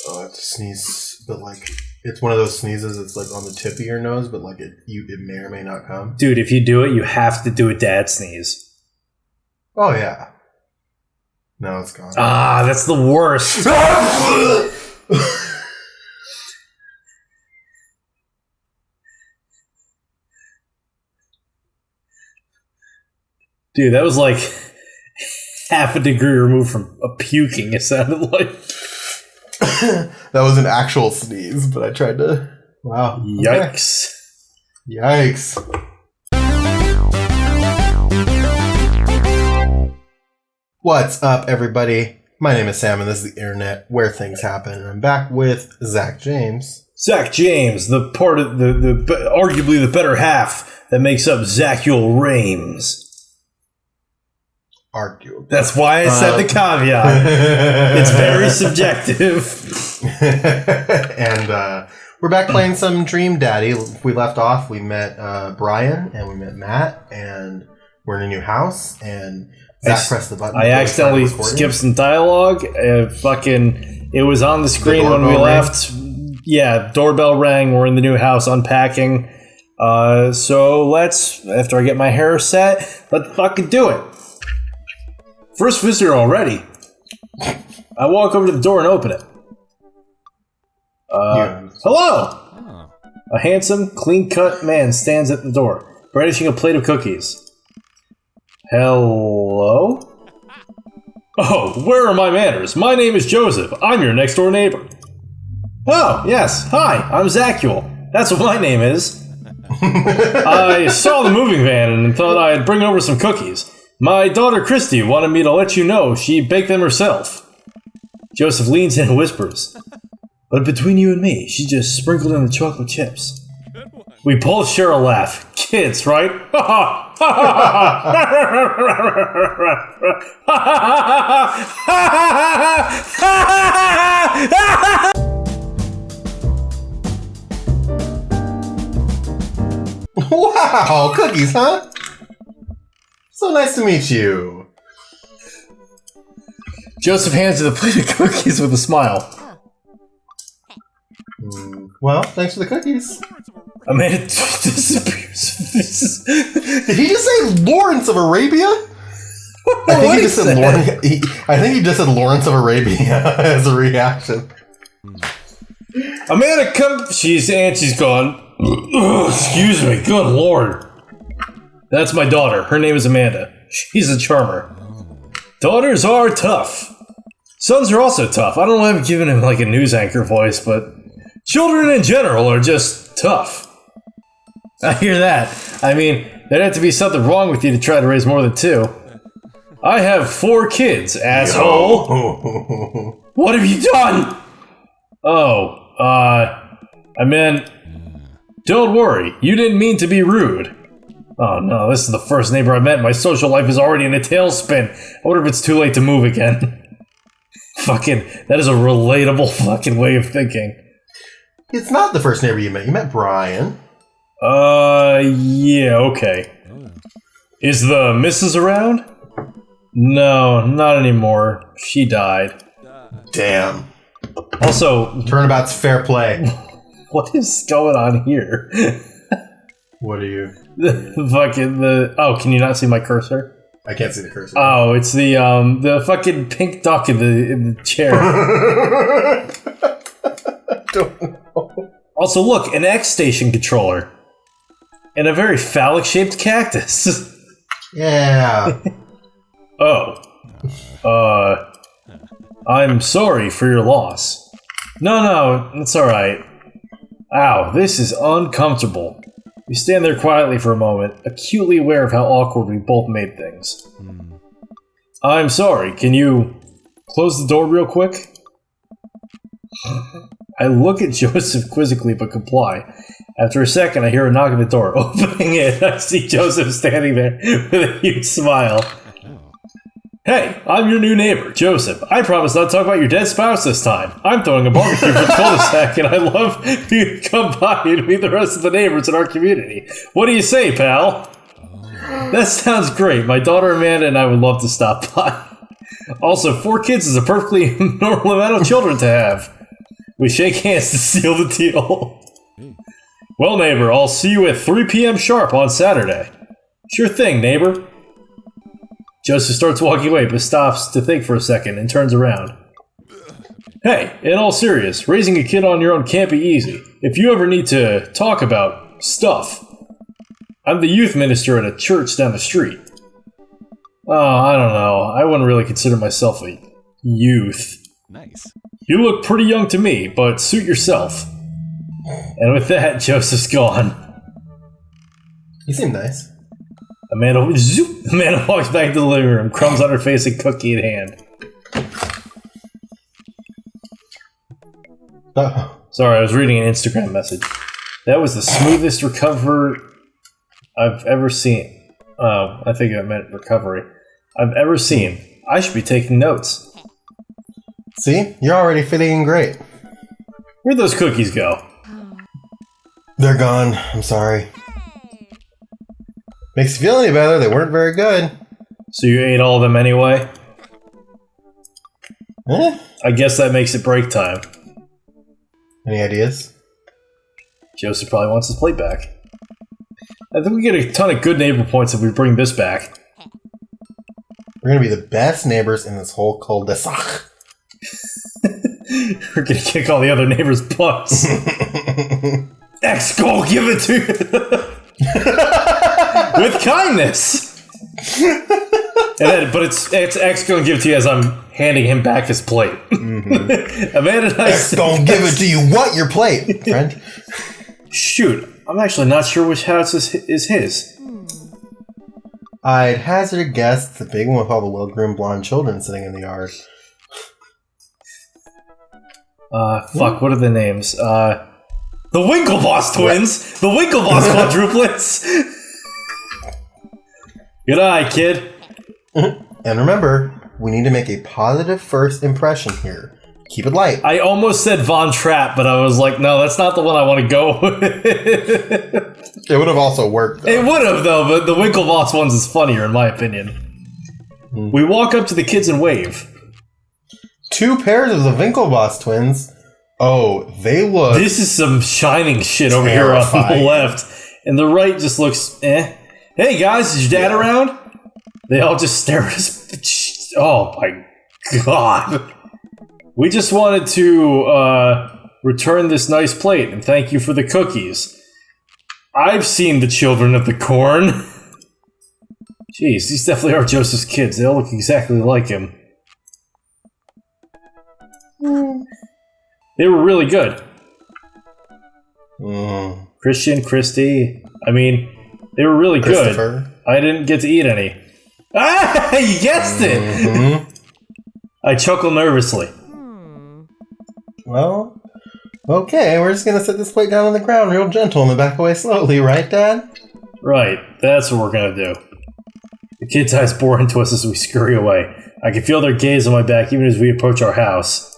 Oh, I have to sneeze, but like it's one of those sneezes. It's like on the tip of your nose, but like it may or may not come. Dude, if you do it, you have to do a dad sneeze. Oh yeah. No, it's gone. Ah, that's the worst. Dude, that was like half a degree removed from a puking, it sounded like. That was an actual sneeze, but I tried to... Wow. Yikes. Okay. Yikes. What's up, everybody? My name is Sam, and this is the internet where things happen. And I'm back with Zach James. Zach James, the part of the arguably the better half that makes up Zachuel Rames. Arguably. That's why I said the caveat. It's very subjective. And we're back playing some Dream Daddy. We left off. We met Brian and we met Matt, and we're in a new house. And Zach pressed the button. I accidentally skipped some dialogue. It was on the screen when we left. Yeah, doorbell rang. We're in the new house unpacking. So let's, after I get my hair set, let's fucking do it. First visitor already. I walk over to the door and open it. Hello! A handsome, clean-cut man stands at the door, brandishing a plate of cookies. Hello? Oh, where are my manners? My name is Joseph. I'm your next-door neighbor. Oh, yes. Hi, I'm Zachuel. That's what my name is. I saw the moving van and thought I'd bring over some cookies. My daughter Christy wanted me to let you know she baked them herself. Joseph leans in and whispers, but between you and me, she just sprinkled in the chocolate chips. We both share a laugh. Kids, right? Wow, cookies, huh? So nice to meet you. Joseph hands you the plate of cookies with a smile. Well, thanks for the cookies. Amanda disappears. Did he just say Lawrence of Arabia? I think he just said Lawrence. I think he just said Lawrence of Arabia as a reaction. Amanda, come. She's gone. Excuse me. Good Lord. That's my daughter. Her name is Amanda. She's a charmer. Daughters are tough. Sons are also tough. I don't know if I'm giving him like a news anchor voice, but children in general are just tough. I hear that. I mean, there'd have to be something wrong with you to try to raise more than 2. I have 4 kids, asshole. Yo. What have you done? Oh, I meant, don't worry. You didn't mean to be rude. Oh no, this is the first neighbor I met. My social life is already in a tailspin. I wonder if it's too late to move again. Fucking, that is a relatable fucking way of thinking. It's not the first neighbor you met. You met Brian. Yeah, okay. Is the missus around? No, not anymore. She died. Damn. Also, turnabout's fair play. What is going on here? What are you? Oh, can you not see my cursor? I can't see the cursor. Oh, it's the fucking pink duck in the chair. Don't know. Also, look, an X station controller. And a very phallic-shaped cactus. Yeah. I'm sorry for your loss. No, it's alright. Ow, this is uncomfortable. We stand there quietly for a moment, acutely aware of how awkward we both made things. I'm sorry, can you close the door real quick? I look at Joseph quizzically but comply. After a second, I hear a knock at the door. Opening it, I see Joseph standing there with a huge smile. Hey, I'm your new neighbor, Joseph. I promise not to talk about your dead spouse this time. I'm throwing a barbecue for the cul-de-sac, and I'd love for you to come by and meet the rest of the neighbors in our community. What do you say, pal? That sounds great. My daughter Amanda and I would love to stop by. Also, 4 kids is a perfectly normal amount of children to have. We shake hands to seal the deal. Well, neighbor, I'll see you at 3 p.m. sharp on Saturday. Sure thing, neighbor. Joseph starts walking away, but stops to think for a second and turns around. Hey, in all seriousness, raising a kid on your own can't be easy. If you ever need to talk about stuff, I'm the youth minister at a church down the street. Oh, I don't know. I wouldn't really consider myself a youth. Nice. You look pretty young to me, but suit yourself. And with that, Joseph's gone. You seem nice. Amanda walks back to the living room, crumbs on her face and cookie in hand. Sorry, I was reading an Instagram message. That was the smoothest recovery I've ever seen. Oh, I think I meant recovery. I've ever seen. I should be taking notes. See? You're already fitting in great. Where'd those cookies go? They're gone. I'm sorry. Makes you feel any better. They weren't very good. So you ate all of them anyway? Eh? I guess that makes it break time. Any ideas? Joseph probably wants his plate back. I think we get a ton of good neighbor points if we bring this back. We're gonna be the best neighbors in this whole cul-de-sac. We're gonna kick all the other neighbors' butts. X, go give it to you. With kindness. But it's X gonna give it to you as I'm handing him back his plate. Mm-hmm. Amanda and I X don't give it to you. What? Your plate, friend? Shoot, I'm actually not sure which house is his. I'd hazard a guess it's the big one with all the well-groomed blonde children sitting in the yard. Fuck, what are the names? The Winklevoss twins! The Winklevoss quadruplets! Good eye, kid. And remember, we need to make a positive first impression here. Keep it light. I almost said Von Trapp, but I was like, no, that's not the one I want to go with. It would have also worked, though. It would have, though, but the Winklevoss ones is funnier, in my opinion. We walk up to the kids and wave. 2 pairs of the Winklevoss twins. Oh, they look... This is some shining shit over here on the left. And the right just looks, eh. Hey, guys, is your dad around? They all just stare at us. Oh, my God. We just wanted to return this nice plate and thank you for the cookies. I've seen the children of the corn. Jeez, these definitely are Joseph's kids. They all look exactly like him. They were really good. Christian, Christy. I mean, they were really good. I didn't get to eat any. Ah, you guessed it! Mm-hmm. I chuckle nervously. Well, okay, we're just gonna set this plate down on the ground real gentle and then back away slowly, right, Dad? Right, that's what we're gonna do. The kids' eyes bore into us as we scurry away. I can feel their gaze on my back even as we approach our house.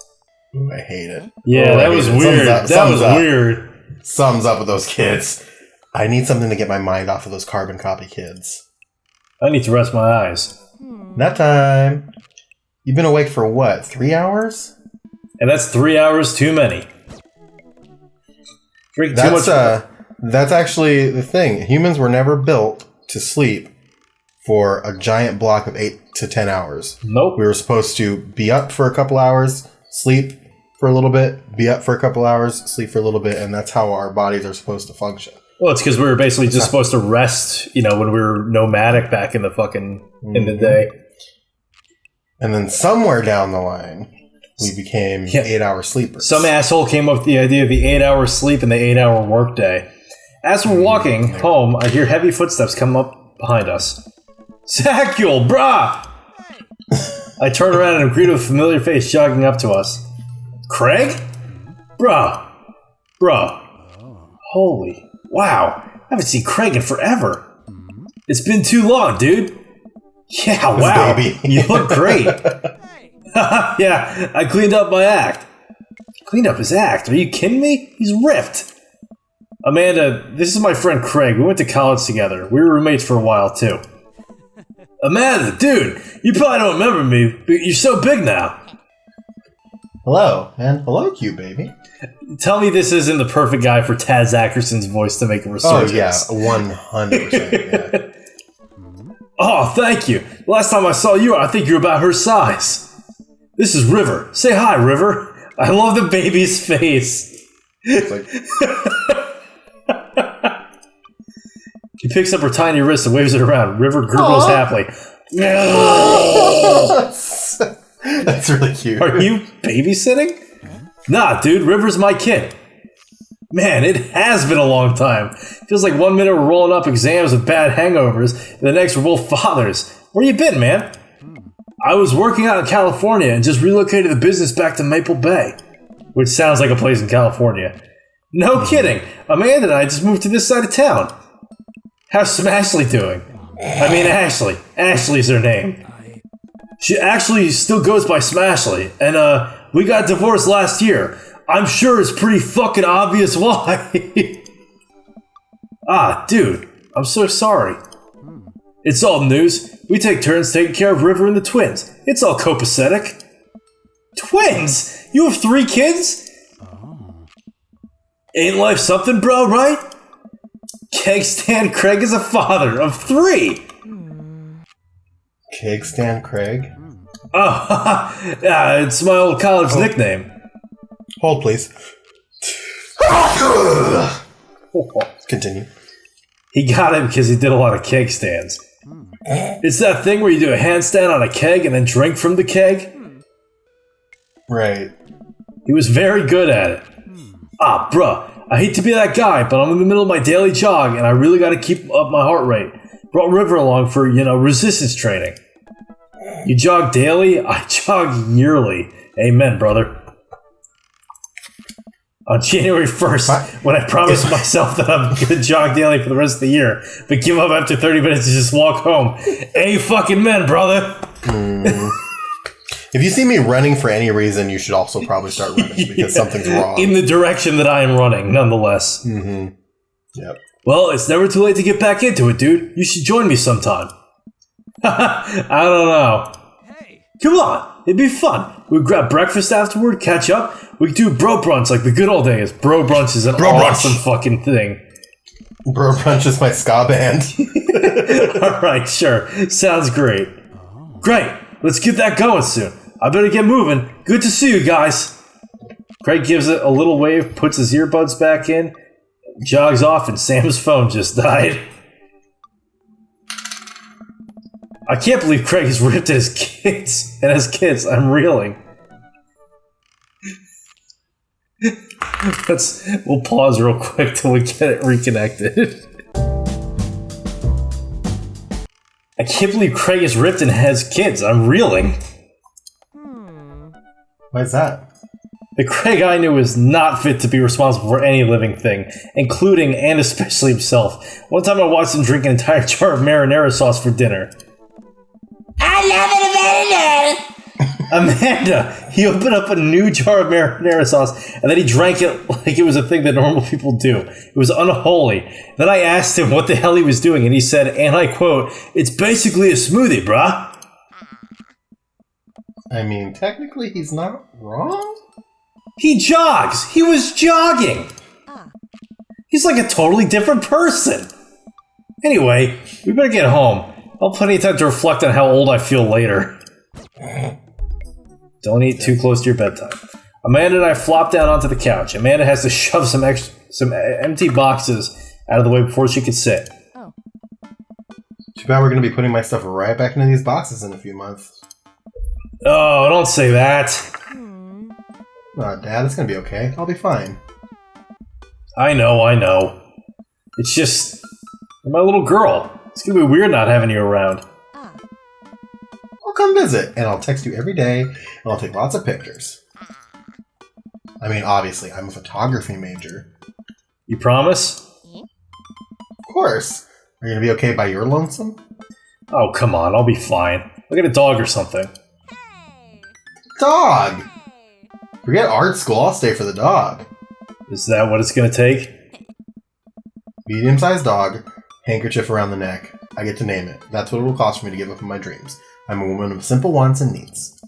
Ooh, I hate it. Yeah, that was weird. That was weird. Sums up with those kids. I need something to get my mind off of those carbon copy kids. I need to rest my eyes. Nap time. You've been awake for what, 3 hours? And that's 3 hours too many. Drink too much. That's actually the thing. Humans were never built to sleep for a giant block of 8 to 10 hours. Nope. We were supposed to be up for a couple hours, sleep for a little bit, be up for a couple hours, sleep for a little bit, and that's how our bodies are supposed to function. Well, it's because we were basically just supposed to rest, you know, when we were nomadic back in the fucking in the day. And then somewhere down the line, we became 8-hour sleepers. Some asshole came up with the idea of the 8-hour sleep and the 8-hour workday. As we're walking home, I hear heavy footsteps come up behind us. Samuel, brah! I turn around and greet a familiar face jogging up to us. Craig? Bruh. Holy. Wow. I haven't seen Craig in forever. It's been too long, dude. Yeah, wow. Baby. You look great. Yeah, I cleaned up my act. Cleaned up his act? Are you kidding me? He's ripped. Amanda, this is my friend Craig. We went to college together. We were roommates for a while, too. Amanda, dude, you probably don't remember me, but you're so big now. Hello, and hello, cute baby. Tell me this isn't the perfect guy for Taz Ackerson's voice to make a resurgence. Oh, yeah, 100%. Yeah. Oh, thank you. Last time I saw you, I think you're about her size. This is River. Say hi, River. I love the baby's face. It's like, He picks up her tiny wrist and waves it around. River gurgles happily. that's really cute. Are you babysitting? Nah, dude, River's my kid. Man, it has been a long time. Feels like 1 minute we're rolling up exams with bad hangovers, and the next we're both fathers. Where you been, man? I was working out in California and just relocated the business back to Maple Bay, which sounds like a place in California. No kidding. Amanda and I just moved to this side of town. How's Smashley doing? I mean Ashley. Ashley's her name. She actually still goes by Smashley, and we got divorced last year. I'm sure it's pretty fucking obvious why. Ah, dude, I'm so sorry. It's all news. We take turns taking care of River and the twins. It's all copacetic. Twins? You have 3 kids? Ain't life something, bro, right? Keg Stand Craig is a father of 3. Keg Stand Craig? Oh, yeah, it's my old college nickname. Hold, please. Continue. He got it because he did a lot of keg stands. It's that thing where you do a handstand on a keg and then drink from the keg. Right. He was very good at it. Ah, bruh, I hate to be that guy, but I'm in the middle of my daily jog and I really gotta keep up my heart rate. Brought River along for, resistance training. You jog daily? I jog yearly. Amen, brother. On January 1st, when I promised myself that I'm gonna jog daily for the rest of the year, but give up after 30 minutes to just walk home. Fucking men, brother. If you see me running for any reason, you should also probably start running because something's wrong. In the direction that I am running, nonetheless. Mm-hmm. Yep. Well, it's never too late to get back into it, dude. You should join me sometime. I don't know. Hey. Come on, it'd be fun. We'd grab breakfast afterward, catch up. We could do bro brunch like the good old days. Bro brunch is an awesome fucking thing. Bro brunch is my ska band. Alright, sure. Sounds great. Great. Let's get that going soon. I better get moving. Good to see you guys. Craig gives it a little wave, puts his earbuds back in, jogs off, and Sam's phone just died. I can't believe Craig has ripped at his kids. And as kids, I'm reeling. We'll pause real quick till we get it reconnected. I can't believe Craig is ripped and has kids. I'm reeling. Why is that? The Craig I knew is not fit to be responsible for any living thing, including and especially himself. One time I watched him drink an entire jar of marinara sauce for dinner. I love it, marinara! Amanda, he opened up a new jar of marinara sauce and then he drank it like it was a thing that normal people do. It was unholy. Then I asked him what the hell he was doing and he said, and I quote, "It's basically a smoothie, brah." I mean, technically he's not wrong. He jogs. He was jogging. He's like a totally different person. Anyway, we better get home. I'll have plenty of time to reflect on how old I feel later. Don't eat too close to your bedtime. Amanda and I flop down onto the couch. Amanda has to shove some empty boxes out of the way before she can sit. Oh. Too bad we're going to be putting my stuff right back into these boxes in a few months. Oh, don't say that. Dad, it's going to be okay. I'll be fine. I know. It's just, you're my little girl. It's going to be weird not having you around. I'll come visit, and I'll text you every day, and I'll take lots of pictures. I mean, obviously, I'm a photography major. You promise? Of course. Are you going to be okay by your lonesome? Oh, come on. I'll be fine. I'll get a dog or something. Dog! Forget art school, I'll stay for the dog. Is that what it's going to take? Medium-sized dog, handkerchief around the neck. I get to name it. That's what it will cost for me to give up on my dreams. I'm a woman of simple wants and needs.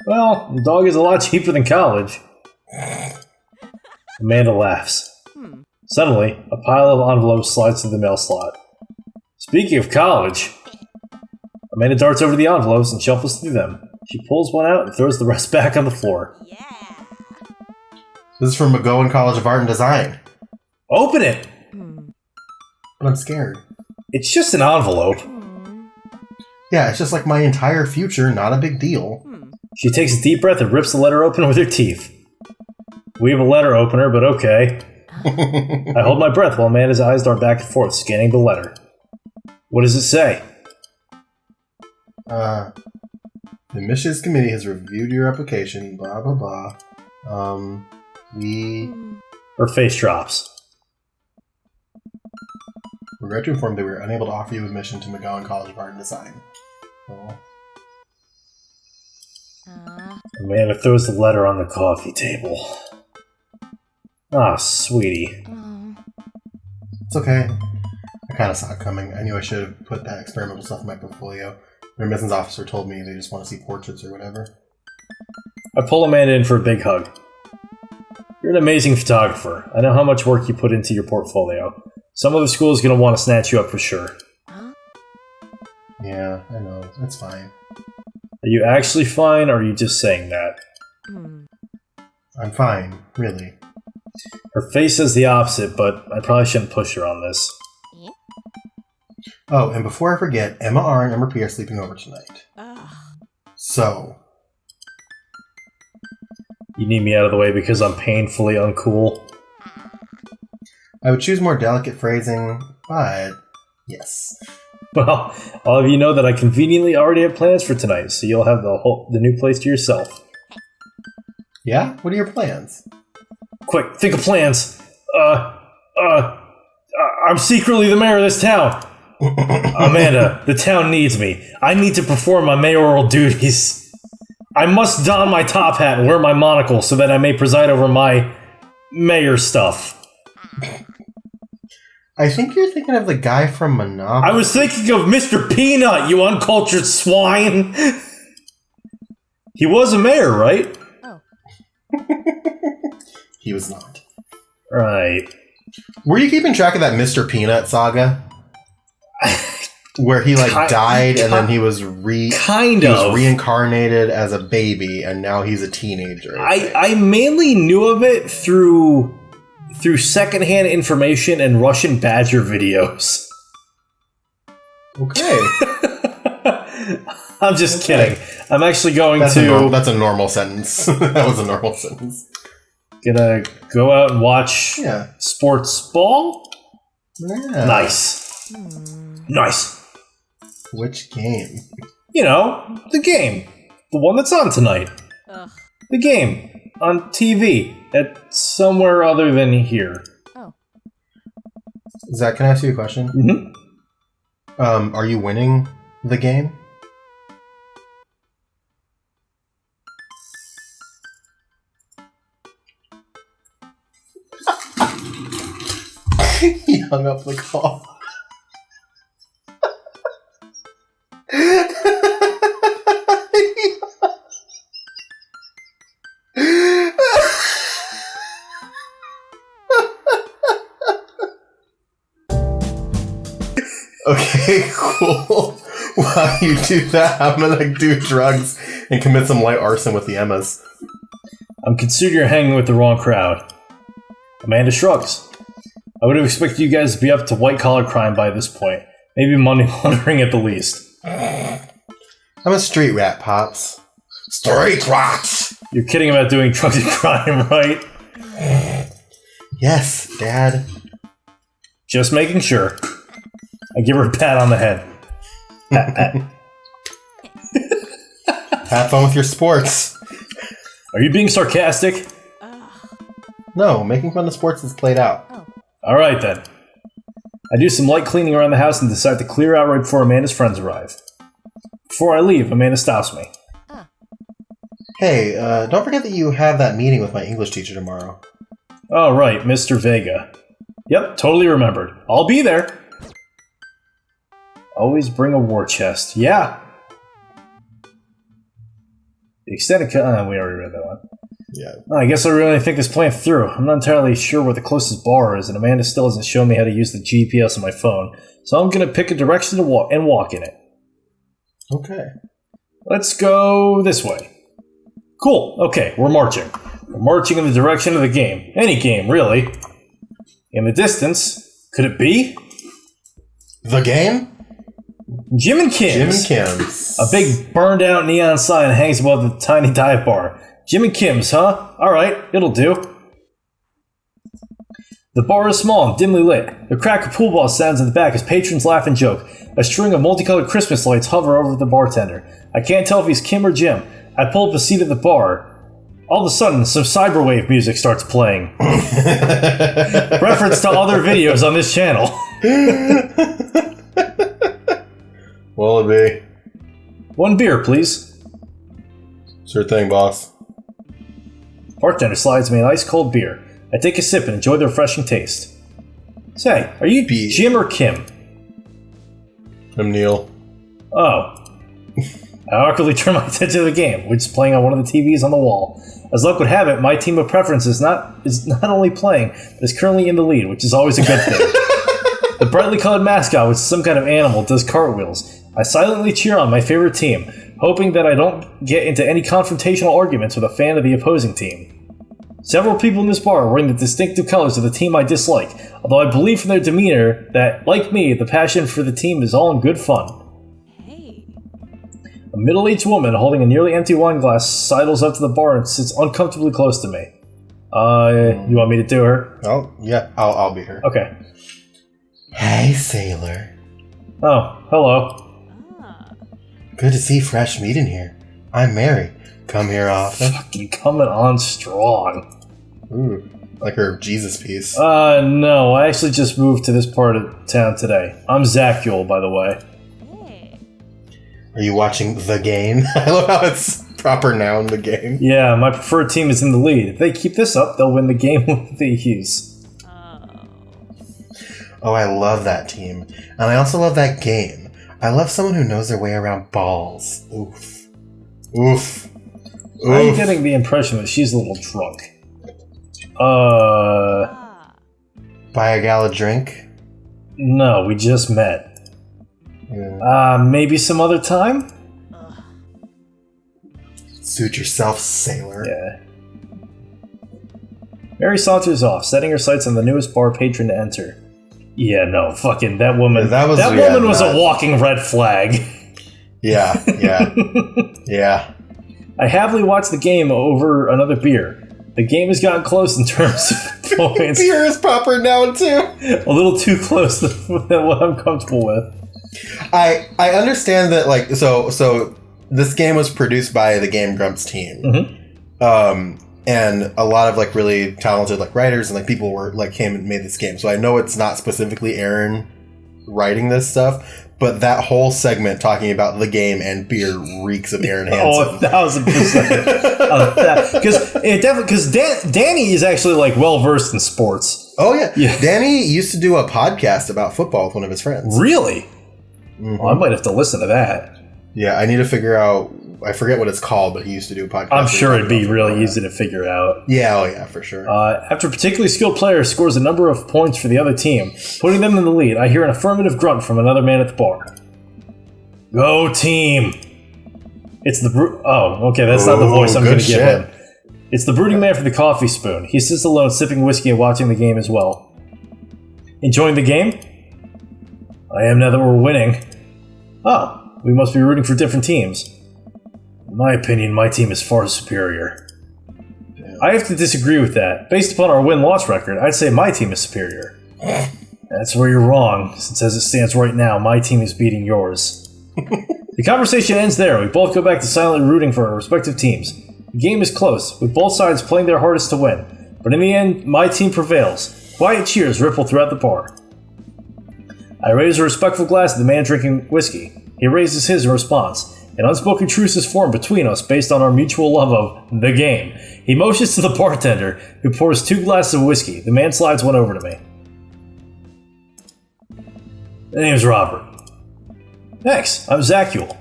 Well, the dog is a lot cheaper than college. Amanda laughs. Suddenly, a pile of envelopes slides to the mail slot. Speaking of college, Amanda darts over the envelopes and shuffles through them. She pulls one out and throws the rest back on the floor. This is from McGowan College of Art and Design. Open it! But I'm scared. It's just an envelope. Yeah, it's just like my entire future, not a big deal. She takes a deep breath and rips the letter open with her teeth. We have a letter opener, but okay. I hold my breath while Amanda's eyes dart back and forth, scanning the letter. What does it say? The admissions committee has reviewed your application, blah, blah, blah. Her face drops. We regret to inform that we are unable to offer you admission to McGowan College of Art and Design. Oh. Amanda throws the letter on the coffee table. Ah, sweetie. It's okay. I kind of saw it coming. I knew I should have put that experimental stuff in my portfolio. The admissions officer told me they just want to see portraits or whatever. I pull Amanda in for a big hug. You're an amazing photographer. I know how much work you put into your portfolio. Some other school is going to want to snatch you up for sure. Yeah, I know. It's fine. Are you actually fine, or are you just saying that? I'm fine, really. Her face says the opposite, but I probably shouldn't push her on this. Oh, and before I forget, Emma R. and Emma P. are sleeping over tonight. So... You need me out of the way because I'm painfully uncool? I would choose more delicate phrasing, but... yes. Well, all of you know that I conveniently already have plans for tonight, so you'll have the new place to yourself. Yeah? What are your plans? Quick, think of plans. I'm secretly the mayor of this town. Amanda, the town needs me. I need to perform my mayoral duties. I must don my top hat and wear my monocle so that I may preside over my mayor stuff. I think you're thinking of the guy from Monopoly. I was thinking of Mr. Peanut, you uncultured swine! He was a mayor, right? He was not. Right. Were you keeping track of that Mr. Peanut saga? Where he died and then he was reincarnated as a baby and now he's a teenager. I mainly knew of it through secondhand information and Russian Badger videos. Okay. I'm just kidding. I'm actually going that's a normal sentence. That was a normal sentence. Gonna go out and watch sports ball? Yeah. Nice. Nice. Which game? You know, the game. The one that's on tonight. The game. On TV. At somewhere other than here. Zach, can I ask you a question? Mm-hmm. Are you winning the game? He hung up the call. Okay, cool. While you do that, I'm gonna do drugs and commit some light arson with the Emmas. I'm concerned you're hanging with the wrong crowd. Amanda shrugs. I would have expected you guys to be up to white-collar crime by this point. Maybe money laundering at the least. I'm a street rat, Pops. Street rat! You're kidding about doing drugs and crime, right? Yes, Dad. Just making sure. I give her a pat on the head. Pat, pat. Have fun with your sports. Are you being sarcastic? No, making fun of sports is played out. Alright then. I do some light cleaning around the house and decide to clear out right before Amanda's friends arrive. Before I leave, Amanda stops me. Hey, don't forget that you have that meeting with my English teacher tomorrow. Oh, right, Mr. Vega. Yep, totally remembered. I'll be there. Always bring a war chest. Yeah. The extended cut. We already read that one. Yeah. I guess I really think this plan through. I'm not entirely sure where the closest bar is, and Amanda still hasn't shown me how to use the GPS on my phone, so I'm going to pick a direction to walk in it. Okay. Let's go this way. Cool. Okay, we're marching. We're marching in the direction of the game. Any game, really. In the distance, could it be? The game? Jim and Kim's. Jim and Kim's. A big burned-out neon sign hangs above the tiny dive bar. Jim and Kim's, huh? Alright, it'll do. The bar is small and dimly lit. The crack of pool ball sounds in the back as patrons laugh and joke. A string of multicolored Christmas lights hover over the bartender. I can't tell if he's Kim or Jim. I pull up a seat at the bar. All of a sudden, some cyberwave music starts playing. Reference to other videos on this channel. Will it be? One beer, please. Sure thing, boss. Bartender slides me an ice-cold beer. I take a sip and enjoy the refreshing taste. Say, are you Jim or Kim? I'm Neil. Oh. I awkwardly turn my attention to the game, which is playing on one of the TVs on the wall. As luck would have it, my team of preference is not only playing, but is currently in the lead, which is always a good thing. The brightly colored mascot, which is some kind of animal, does cartwheels. I silently cheer on my favorite team, hoping that I don't get into any confrontational arguments with a fan of the opposing team. Several people in this bar are wearing the distinctive colors of the team I dislike, although I believe from their demeanor that, like me, the passion for the team is all in good fun. Hey. A middle-aged woman holding a nearly empty wine glass sidles up to the bar and sits uncomfortably close to me. You want me to do her? Oh, yeah, I'll be her. Okay. Hey, sailor. Oh, hello. Ah. Good to see fresh meat in here. I'm Mary. Come here often. Fucking coming on strong. Ooh, like her Jesus piece. No, I actually just moved to this part of town today. I'm Zacule, by the way. Hey. Are you watching the game? I love how it's proper noun, the game. Yeah, my preferred team is in the lead. If they keep this up, they'll win the game with the Hughes. Oh, I love that team. And I also love that game. I love someone who knows their way around balls. Oof. Oof. I'm getting the impression that she's a little drunk. Ah. Buy a gal a drink? No, we just met. Yeah. Maybe some other time? Suit yourself, sailor. Yeah. Mary saunters off, setting her sights on the newest bar patron to enter. Yeah, no, fucking that woman. That woman was a walking red flag. Yeah. Yeah. I happily watched the game over another beer. The game has gotten close in terms of points. Beer is proper now, too. A little too close than what I'm comfortable with. I understand that, like, so this game was produced by the Game Grumps team. Mm-hmm. And a lot of, like, really talented, like, writers and, like, people were, like, came and made this game. So I know it's not specifically Aaron writing this stuff, but that whole segment talking about the game and beer reeks of Aaron Hansen. 1,000%. Because Danny is actually, like, well-versed in sports. Oh, yeah. Danny used to do a podcast about football with one of his friends. Really? Mm-hmm. Well, I might have to listen to that. Yeah, I need to figure out, I forget what it's called, but he used to do a podcast. I'm sure it'd be really easy to figure out. Yeah, oh yeah, for sure. After a particularly skilled player scores a number of points for the other team, putting them in the lead, I hear an affirmative grunt from another man at the bar. Go team! It's the oh, okay, that's not the voice I'm going to give him. It's the brooding man for the coffee spoon. He sits alone sipping whiskey and watching the game as well. Enjoying the game? I am now that we're winning. Oh, we must be rooting for different teams. In my opinion, my team is far superior. Yeah. I have to disagree with that. Based upon our win-loss record, I'd say my team is superior. That's where you're wrong, since as it stands right now, my team is beating yours. The conversation ends there. We both go back to silently rooting for our respective teams. The game is close, with both sides playing their hardest to win. But in the end, my team prevails. Quiet cheers ripple throughout the bar. I raise a respectful glass to the man drinking whiskey. He raises his in response. An unspoken truce is formed between us based on our mutual love of the game. He motions to the bartender, who pours 2 glasses of whiskey. The man slides one over to me. The name's Robert. Thanks, I'm Zacule.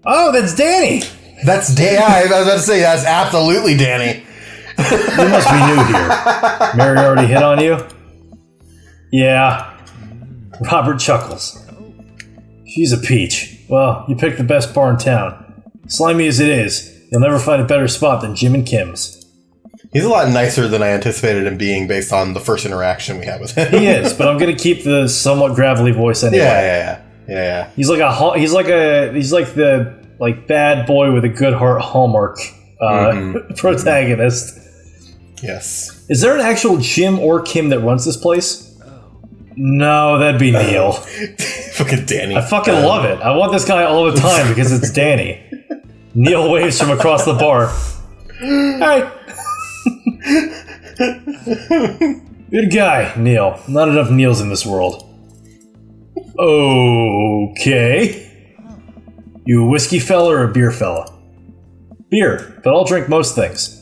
Oh, that's Danny! That's yeah, I was about to say that's absolutely Danny. You must be new here. Mary already hit on you? Yeah. Robert chuckles. She's a peach. Well, you picked the best bar in town. Slimy as it is, you'll never find a better spot than Jim and Kim's. He's a lot nicer than I anticipated him being based on the first interaction we had with him. He is, but I'm gonna keep the somewhat gravelly voice anyway. Yeah. He's like the bad boy with a good heart hallmark protagonist. Yes. Is there an actual Jim or Kim that runs this place? No, that'd be Neil. Fucking Danny. I fucking love it. I want this guy all the time because it's Danny. Neil waves from across the bar. Hey. Good guy, Neil. Not enough Neils in this world. Okay. You a whiskey fella or a beer fella? Beer, but I'll drink most things.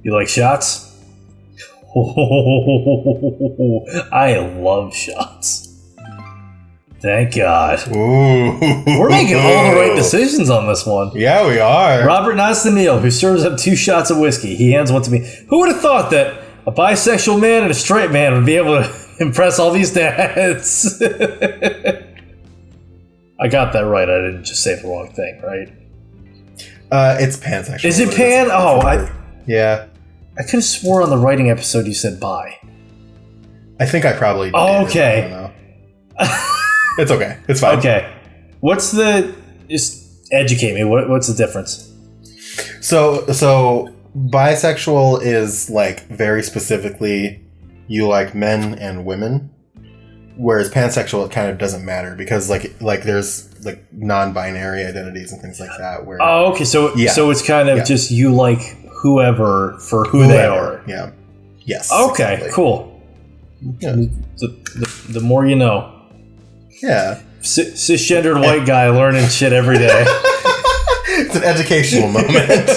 You like shots? I love shots. Thank God. Ooh. We're making all the right decisions on this one. Yeah, we are. Robert nods to Neil, who serves up 2 shots of whiskey. He hands one to me. Who would have thought that a bisexual man and a straight man would be able to impress all these dads? I got that right. I didn't just say the wrong thing, right? It's pansexual. Is it pan? Yeah. I could have swore on the writing episode you said bi. I think I probably did. Okay. I don't know. It's okay. It's fine. Okay. What's the... Just educate me. What's the difference? So bisexual is like very specifically you like men and women, whereas pansexual it kind of doesn't matter because like there's like non-binary identities and things like that. Where okay. So it's kind of just you like whoever for whoever they are. Yeah. Yes. Okay. Exactly. Cool. Yeah. The more you know. Yeah. Cisgendered white guy learning shit every day. It's an educational moment.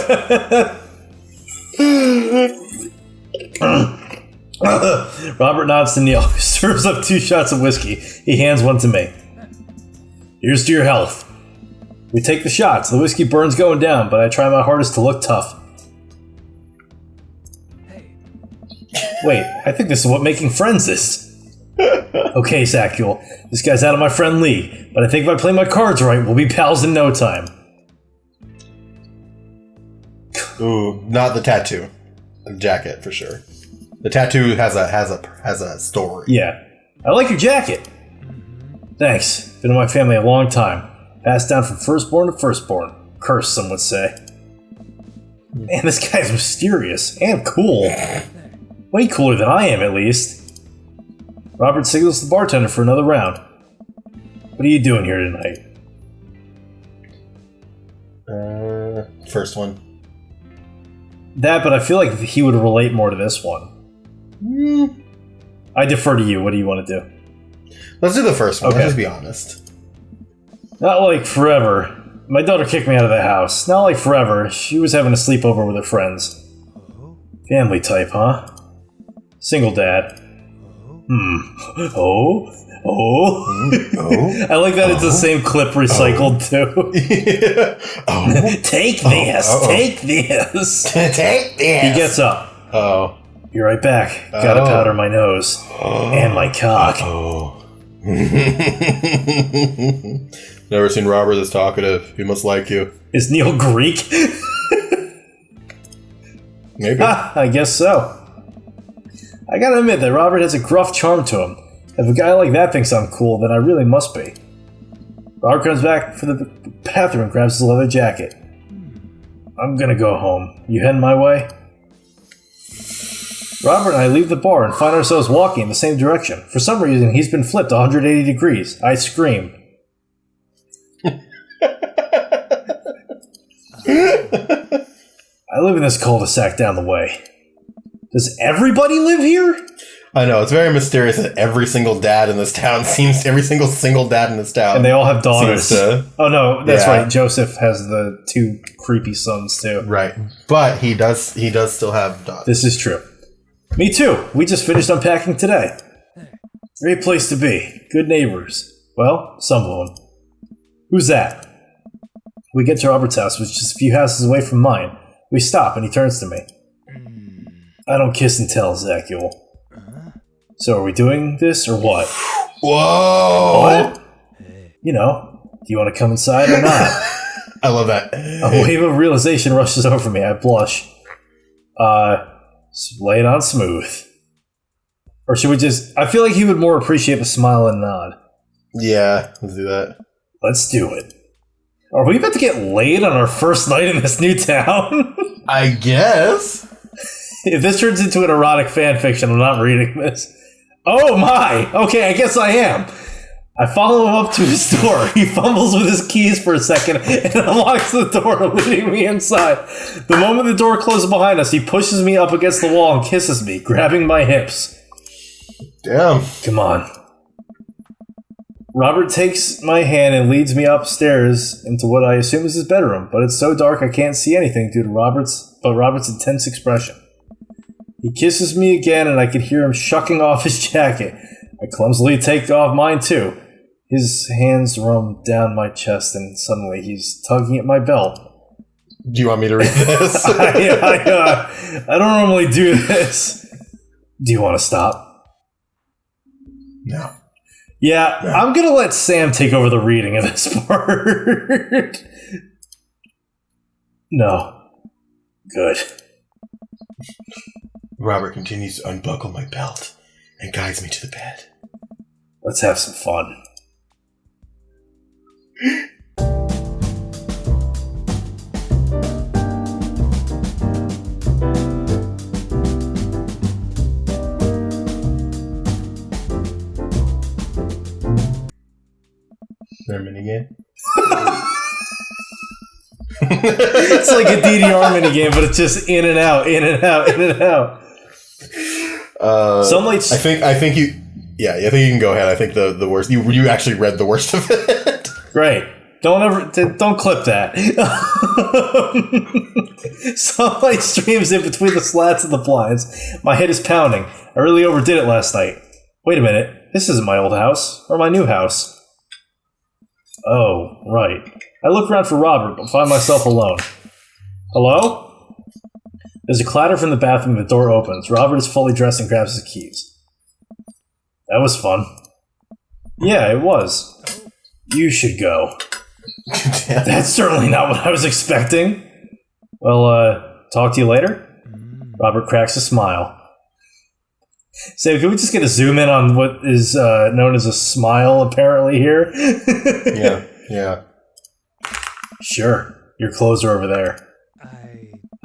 Robert nods to Neil, who serves up 2 shots of whiskey. He hands one to me. Here's to your health. We take the shots. The whiskey burns going down, but I try my hardest to look tough. Wait, I think this is what making friends is. Okay, Sacuel. This guy's out of my friend league, but I think if I play my cards right, we'll be pals in no time. Ooh, not the tattoo. The jacket for sure. The tattoo has a story. Yeah. I like your jacket. Thanks. Been in my family a long time. Passed down from firstborn to firstborn. Cursed, some would say. Man, this guy's mysterious and cool. Way cooler than I am, at least. Robert signals the bartender for another round. What are you doing here tonight? First one. That, but I feel like he would relate more to this one. I defer to you. What do you want to do? Let's do the first one. Okay. Let's just be honest. Not like forever. My daughter kicked me out of the house. Not like forever. She was having a sleepover with her friends. Family type, huh? Single dad. Oh? I like that it's the same clip recycled too. Take this. Take this. Take this. He gets up. Oh. Be right back. Gotta powder my nose. And my cock. Never seen Robert this talkative. He must like you. Is Neil Greek? Maybe. I guess so. I gotta admit that Robert has a gruff charm to him. If a guy like that thinks I'm cool, then I really must be. Robert comes back from the bathroom and grabs his leather jacket. I'm gonna go home. You heading my way? Robert and I leave the bar and find ourselves walking in the same direction. For some reason, he's been flipped 180 degrees. I scream. I live in this cul-de-sac down the way. Does everybody live here? I know, it's very mysterious that every single dad in this town every single dad in this town. And they all have daughters. Oh no, that's Yeah. right. Joseph has the 2 creepy sons too. Right. But he does still have daughters. This is true. Me too. We just finished unpacking today. Great place to be. Good neighbors. Well, some of them. Who's that? We get to Robert's house, which is just a few houses away from mine. We stop, and he turns to me. I don't kiss and tell, Zacul. So are we doing this, or what? Whoa! What? You know, do you want to come inside or not? I love that. A wave of realization rushes over me. I blush. Lay it on smooth. Or should we just... I feel like he would more appreciate a smile and nod. Yeah, let's do that. Let's do it. Are we about to get laid on our first night in this new town? I guess. If this turns into an erotic fan fiction, I'm not reading this. Oh my! Okay, I guess I am. I follow him up to his door. He fumbles with his keys for a second and unlocks the door, leading me inside. The moment the door closes behind us, he pushes me up against the wall and kisses me, grabbing my hips. Damn. Come on. Robert takes my hand and leads me upstairs into what I assume is his bedroom, but it's so dark I can't see anything due to Robert's intense expression. He kisses me again and I can hear him shucking off his jacket. I clumsily take off mine too. His hands roam down my chest and suddenly he's tugging at my belt. Do you want me to read this? I don't normally do this. Do you want to stop? No. Yeah, no. I'm going to let Sam take over the reading of this part. No. Good. Robert continues to unbuckle my belt and guides me to the bed. Let's have some fun. Is there a minigame? It's like a DDR minigame, but it's just in and out, in and out, in and out. I think you. Yeah, I think you can go ahead. I think the worst. You actually read the worst of it. Great. Don't clip that. Sunlight streams in between the slats of the blinds. My head is pounding. I really overdid it last night. Wait a minute. This isn't my old house or my new house. Oh, right. I look around for Robert, but find myself alone. Hello? There's a clatter from the bathroom and the door opens. Robert is fully dressed and grabs his keys. That was fun. Yeah, it was. You should go. That's certainly not what I was expecting. Well, talk to you later? Robert cracks a smile. So, can we just get a zoom in on what is known as a smile, apparently, here? Yeah. Sure. Your clothes are over there.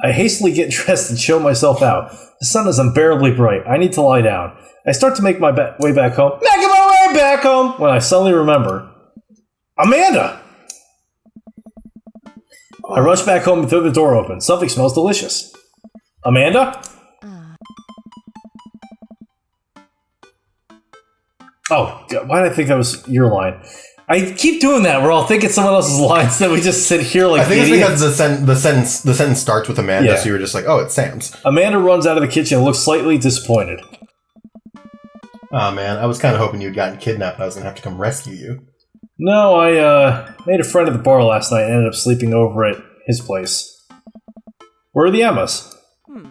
I hastily get dressed and show myself out. The sun is unbearably bright. I need to lie down. I start to make my way back home. Making my way back home! When I suddenly remember. Amanda! I rush back home and throw the door open. Something smells delicious. Amanda? Oh, God, why did I think that was your line? I keep doing that. We're all thinking someone else's lines, then we just sit here like I think idiots. it's because the sentence starts with Amanda, Yeah. so you were just like, oh, it's Sam's. Amanda runs out of the kitchen and looks slightly disappointed. Oh, man, I was kind of hoping you'd gotten kidnapped and I was going to have to come rescue you. No, I made a friend at the bar last night and ended up sleeping over at his place. Where are the Emmas? We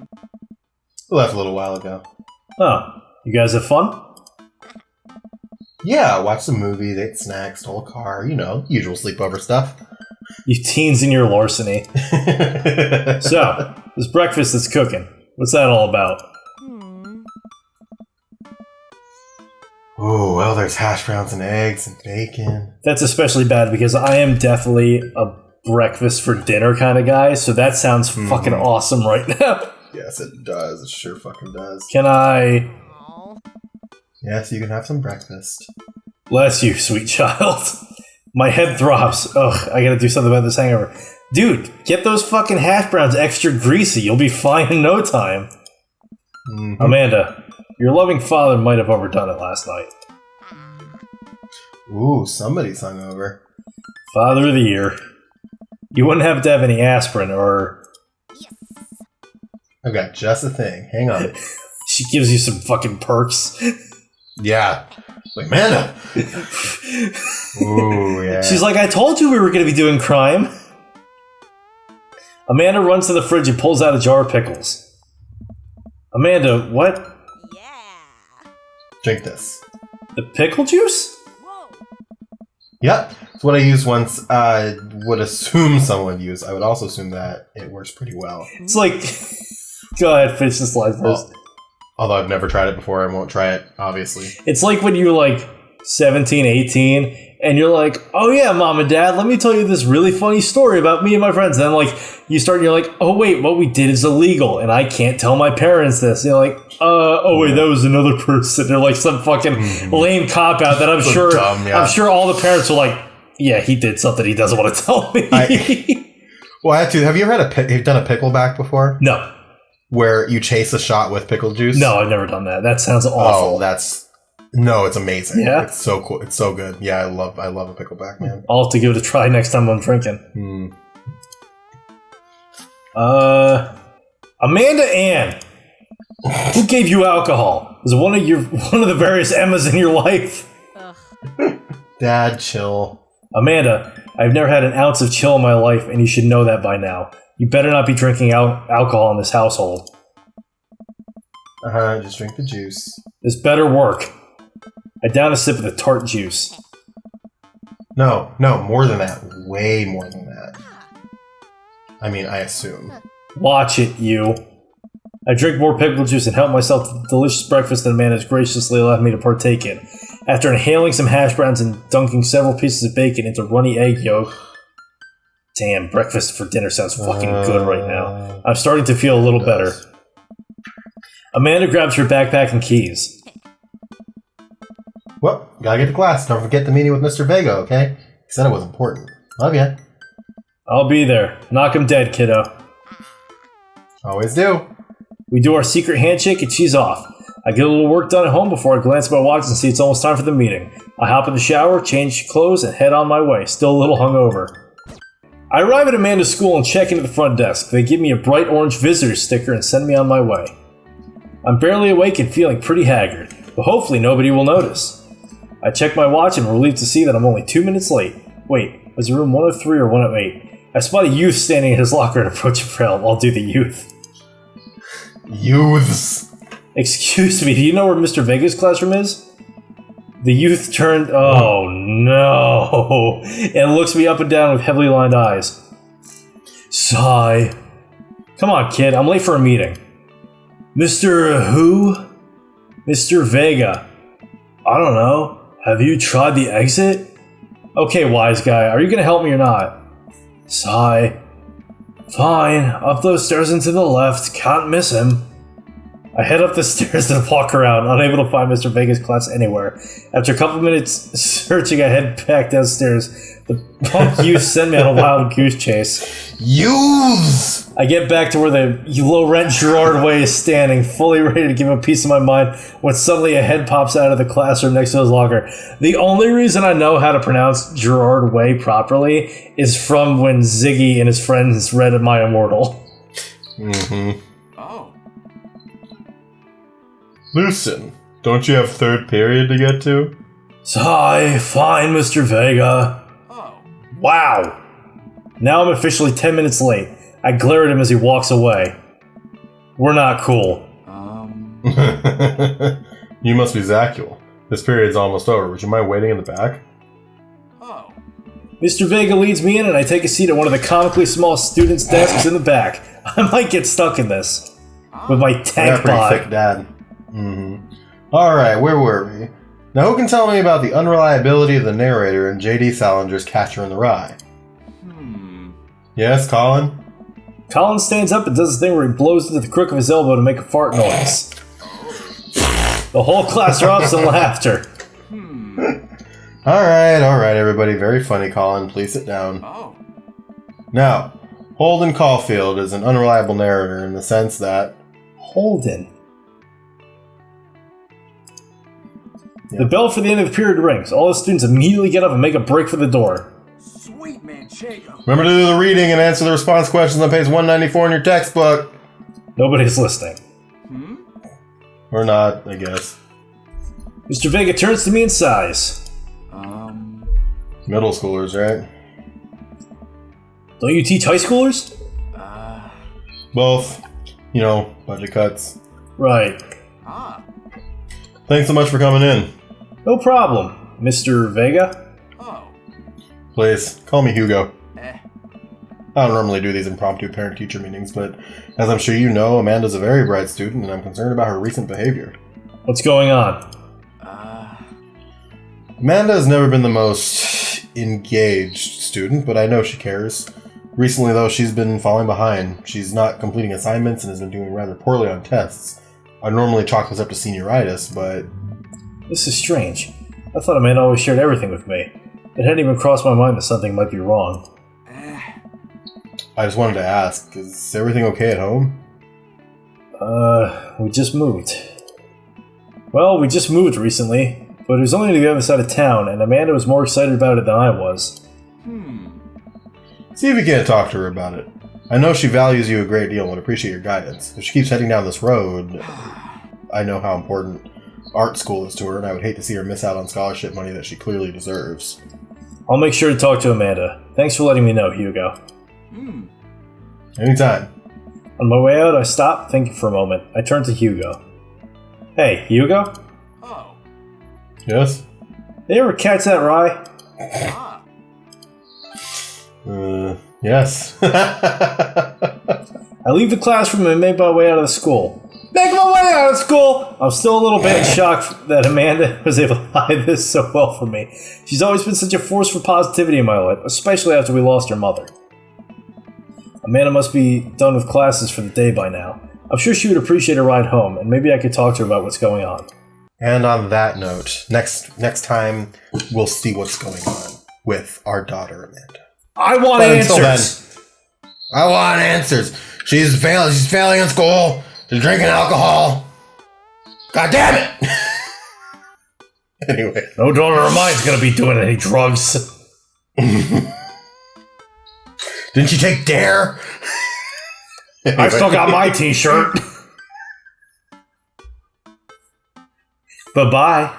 left a little while ago. Oh, you guys have fun? Yeah, watched some movies, ate snacks, stole a car, usual sleepover stuff. You teens and your larceny. So, this breakfast that's cooking, what's that all about? Oh, well, there's hash browns and eggs and bacon. That's especially bad because I am definitely a breakfast for dinner kind of guy, so that sounds fucking awesome right now. Yes, it does. It sure fucking does. Can I... Yes, you can have some breakfast. Bless you, sweet child. My head throbs. Ugh, I gotta do something about this hangover. Dude, get those fucking hash browns extra greasy. You'll be fine in no time. Mm-hmm. Amanda, your loving father might have overdone it last night. Ooh, somebody's hungover. Father of the year. You wouldn't have to have any aspirin or... I've got just a thing. Hang on. She gives you some fucking perks. Yeah. Like, Amanda! Ooh, yeah. She's like, I told you we were going to be doing crime. Amanda runs to the fridge and pulls out a jar of pickles. Amanda, what? Yeah. Drink this. The pickle juice? Whoa. Yep. It's what I used once. I would assume someone would use. I would also assume that it works pretty well. It's like... Go ahead, finish this line first. Although I've never tried it before, I won't try it, obviously. It's like when you're like 17, 18, and you're like, oh yeah, mom and dad, let me tell you this really funny story about me and my friends. And then like you start and you're like, oh wait, what we did is illegal and I can't tell my parents this. And you're like, oh wait, that was another person. They're like some fucking lame cop out that I'm sure dumb, yeah. I'm sure all the parents are like, yeah, he did something he doesn't want to tell me. Well, I have to. Have you ever you've done a pickleback before? No. Where you chase a shot with pickle juice? No, I've never done that. That sounds awful. No, it's amazing. Yeah? It's so cool. It's so good. Yeah, I love a pickleback, man. I'll have to give it a try next time I'm drinking. Amanda Ann, who gave you alcohol? Was it one of the various Emmas in your life? Ugh. Dad, chill. Amanda, I've never had an ounce of chill in my life, and you should know that by now. You better not be drinking alcohol in this household. Just drink the juice. This better work. I down a sip of the tart juice. No, more than that. Way more than that. I mean, I assume. Watch it, you. I drink more pickle juice and help myself to the delicious breakfast that Amanda has graciously allowed me to partake in. After inhaling some hash browns and dunking several pieces of bacon into runny egg yolk. Damn, breakfast for dinner sounds fucking good right now. I'm starting to feel a little better. Amanda grabs her backpack and keys. Well, gotta get to class. Don't forget the meeting with Mr. Vega, okay? He said it was important. Love ya. I'll be there. Knock him dead, kiddo. Always do. We do our secret handshake and she's off. I get a little work done at home before I glance at my watch and see it's almost time for the meeting. I hop in the shower, change clothes, and head on my way, still a little hungover. I arrive at Amanda's school and check in at the front desk. They give me a bright orange visitor sticker and send me on my way. I'm barely awake and feeling pretty haggard, but hopefully nobody will notice. I check my watch and am relieved to see that I'm only 2 minutes late. Wait, was it room 103 or 108? I spot a youth standing in his locker and approach him for help. I'll do the youth. Youths. Excuse me, do you know where Mr. Vega's classroom is? The youth turned, oh no, and looks me up and down with heavily lined eyes. Sigh. Come on, kid, I'm late for a meeting. Mr. Who? Mr. Vega. I don't know. Have you tried the exit? Okay, wise guy, are you gonna help me or not? Sigh. Fine, up those stairs and to the left, can't miss him. I head up the stairs and walk around, unable to find Mr. Vega's class anywhere. After a couple minutes searching, I head back downstairs. The punk youth send me on a wild goose chase. Youths! I get back to where the low-rent Gerard Way is standing, fully ready to give him a piece of my mind, when suddenly a head pops out of the classroom next to his locker. The only reason I know how to pronounce Gerard Way properly is from when Ziggy and his friends read My Immortal. Mm-hmm. Lucen, don't you have third period to get to? Sigh, fine, Mr. Vega. Oh. Wow. Now I'm officially 10 minutes late. I glare at him as he walks away. We're not cool. You must be Zacuel. This period's almost over. Would you mind waiting in the back? Oh. Mr. Vega leads me in and I take a seat at one of the comically small students' desks in the back. I might get stuck in this. With my tank pretty bod. thick dad. Mm-hmm. Alright, where were we? Now who can tell me about the unreliability of the narrator in J.D. Salinger's Catcher in the Rye? Yes, Colin? Colin stands up and does this thing where he blows into the crook of his elbow to make a fart noise. The whole class erupts in laughter. Alright, everybody. Very funny, Colin. Please sit down. Oh. Now, Holden Caulfield is an unreliable narrator in the sense that... Holden. Yeah. The bell for the end of the period rings. All the students immediately get up and make a break for the door. Sweet manchego. Remember to do the reading and answer the response questions on page 194 in your textbook. Nobody's listening. Or not, I guess. Mr. Vega turns to me and sighs. Middle schoolers, right? Don't you teach high schoolers? Both. You know, budget cuts. Right. Ah. Thanks so much for coming in. No problem, Mr. Vega. Oh. Please, call me Hugo. Eh. I don't normally do these impromptu parent-teacher meetings, but as I'm sure you know, Amanda's a very bright student, and I'm concerned about her recent behavior. What's going on? Amanda has never been the most engaged student, but I know she cares. Recently, though, she's been falling behind. She's not completing assignments and has been doing rather poorly on tests. I normally chalk this up to senioritis, but... This is strange. I thought Amanda always shared everything with me. It hadn't even crossed my mind that something might be wrong. I just wanted to ask, is everything okay at home? We just moved. Well, we just moved recently, but it was only to the other side of town, and Amanda was more excited about it than I was. See if you can't talk to her about it. I know she values you a great deal and would appreciate your guidance. If she keeps heading down this road, I know how important art school is to her, and I would hate to see her miss out on scholarship money that she clearly deserves. I'll make sure to talk to Amanda. Thanks for letting me know, Hugo. Anytime. On my way out, I stopped, thinking for a moment. I turned to Hugo. Hey, Hugo? Oh. Yes? They ever catch that rye? Ah. Yes. I leave the classroom and make my way out of the school. Make my way out of school! I'm still a little bit in shock that Amanda was able to hide this so well from me. She's always been such a force for positivity in my life, especially after we lost her mother. Amanda must be done with classes for the day by now. I'm sure she would appreciate a ride home, and maybe I could talk to her about what's going on. And on that note, next time we'll see what's going on with our daughter Amanda. I want But until answers! then, I want answers. She's failing in school. She's drinking alcohol. God damn it! Anyway. No daughter of mine's gonna be doing any drugs. Didn't you take Dare? I still got my t-shirt. Bye-bye.